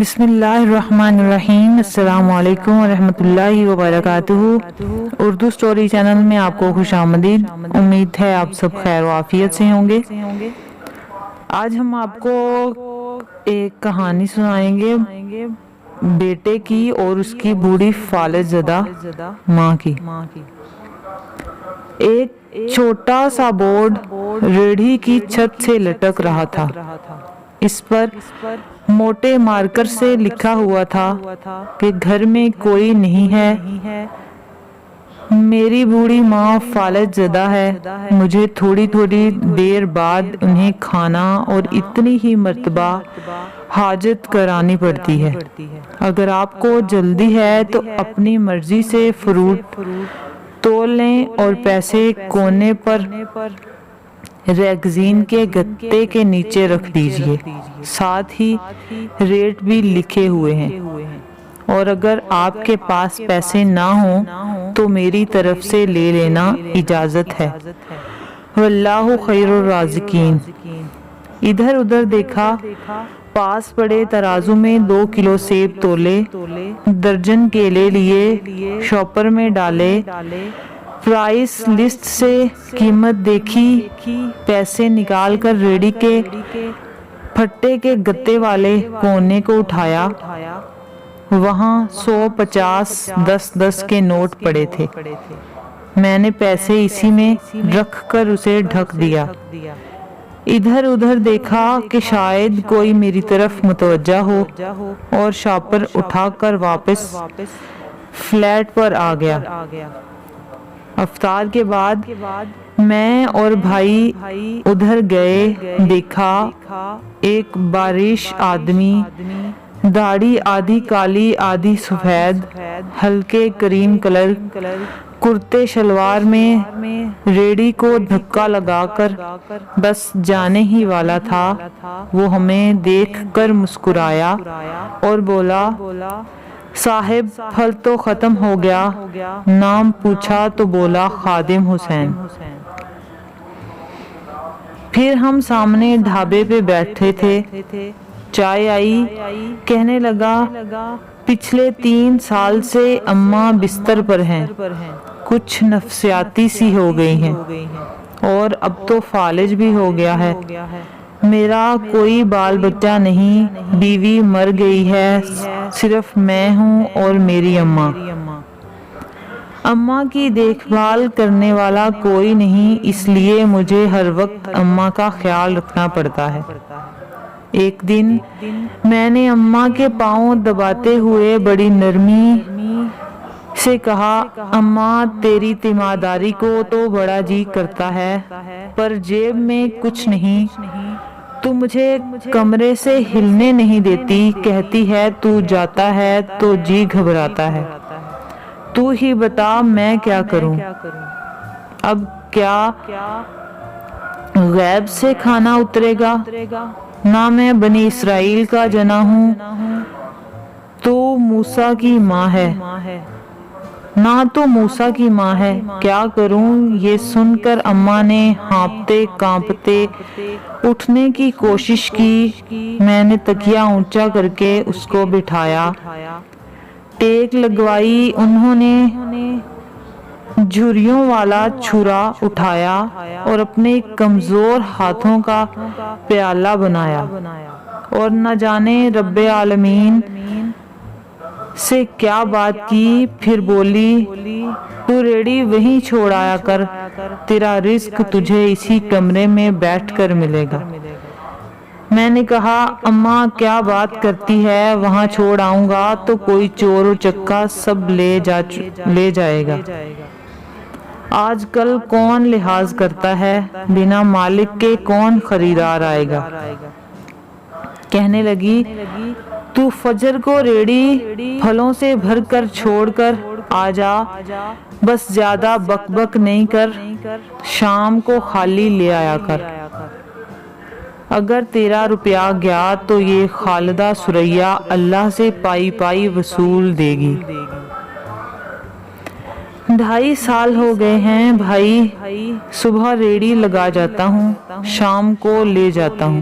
بسم اللہ الرحمن الرحیم۔ السلام علیکم ورحمۃ اللہ وبرکاتہ۔ اردو سٹوری چینل میں آپ کو خوش آمدید۔ امید ہے آپ سب خیر و عافیت سے ہوں گے۔ آج ہم آپ کو ایک کہانی سنائیں گے بیٹے کی اور اس کی بوڑھی فالج زدہ ماں کی۔ ایک چھوٹا سا بورڈ ریڑھی کی چھت سے لٹک رہا تھا۔ اس پر موٹے مارکر سے لکھا ہوا تھا کہ گھر میں کوئی نہیں ہے، میری بوڑھی ماں فالج زدہ ہے، مجھے تھوڑی دیر بعد انہیں کھانا اور اتنی ہی مرتبہ حاجت کرانی پڑتی ہے۔ اگر آپ کو جلدی ہے تو اپنی مرضی سے فروٹ تول لیں اور پیسے کونے پر ریگزین کے گتے کے نیچے رکھ دیجئے، ساتھ ہی ریٹ بھی لکھے ہوئے ہیں، اور اگر آپ کے پاس پیسے نہ ہوں تو میری طرف سے لے لینا، اجازت ہے، واللہ خیر الرازقین۔ ادھر ادھر دیکھا، پاس پڑے ترازو میں 2 کلو سیب تولے، درجن کیلے لیے، شاپر میں ڈالے، پرائس لسٹ سے قیمت دیکھی، پیسے نکال کر ریڑھی کے پھٹے کے گتے والے کونے کو اٹھایا، وہاں 100، 50، 10 کے نوٹ پڑے تھے۔ میں نے پیسے اسی میں رکھ کر اسے ڈھک دیا۔ ادھر ادھر دیکھا کہ شاید کوئی میری طرف متوجہ ہو، اور شاپر اٹھا کر واپس فلیٹ پر آ گیا۔ افطار کے بعد میں اور بھائی ادھر گئے، دیکھا ایک بارش آدمی، داڑھی آدھی کالی آدھی سفید، ہلکے کریم کلر کرتے شلوار میں ریڑھی کو دھکا لگا کر بس جانے ہی والا تھا۔ وہ ہمیں دیکھ کر مسکرایا اور بولا، صاحب پھل تو ختم ہو گیا؟ نام پوچھا تو بولا خادم حسین۔ پھر ہم سامنے ڈھابے پہ بیٹھے تھے، چائے آئی، کہنے لگا، پچھلے 3 سال سے اماں بستر پر ہیں، کچھ نفسیاتی سی ہو گئی ہیں، اور اب تو فالج بھی ہو گیا ہے۔ میرا کوئی بال بچہ نہیں، بیوی مر گئی ہے، صرف میں ہوں اور میری اماں۔ اماں کی دیکھ بھال کرنے والا کوئی نہیں، اس لیے مجھے ہر وقت اماں کا خیال رکھنا پڑتا ہے۔ ایک دن میں نے اماں کے پاؤں دباتے ہوئے بڑی نرمی سے کہا، اماں تیری تیمارداری کو تو بڑا جی کرتا ہے، پر جیب میں کچھ نہیں، تو مجھے کمرے سے ہلنے نہیں دیتی، کہتی ہے تو جاتا ہے تو جی گھبراتا ہے، تو ہی بتا میں کیا کروں؟ اب کیا غیب سے کھانا اترے گا؟ نہ میں بنی اسرائیل کا جنا ہوں، تو موسیٰ کی ماں ہے، کیا کروں؟ یہ سن کر اماں نے ہانپتے کانپتے اٹھنے کی کوشش کی۔ میں نے تکیہ اونچا کر کے اس کو بٹھایا، ٹیک لگوائی، انہوں نے جھریوں والا چھرا اٹھایا اور اپنے کمزور ہاتھوں کا پیالہ بنایا، اور نہ جانے رب العالمین سے کیا بات کی، پھر بولی، تو ریڑھی وہیں چھوڑ آیا کر، تیرا رزق تجھے اسی کمرے میں بیٹھ کر ملے گا۔ میں نے کہا، اماں کیا بات کرتی ہے، وہاں چھوڑ آؤں گا تو کوئی چور و چکا سب لے جائے گا۔ آج کل کون لحاظ کرتا ہے، بنا مالک کے کون خریدار آئے گا؟ کہنے لگی، تو فجر کو ریڑھی پھلوں سے بھر کر چھوڑ کر آ جا، بس زیادہ بک بک نہیں کر، شام کو خالی لے آیا کر۔ اگر تیرا روپیہ گیا تو یہ خالدہ ثریا اللہ سے پائی وصول دے گی۔ 2.5 سال ہو گئے ہیں بھائی، صبح ریڑھی لگا جاتا ہوں، شام کو لے جاتا ہوں،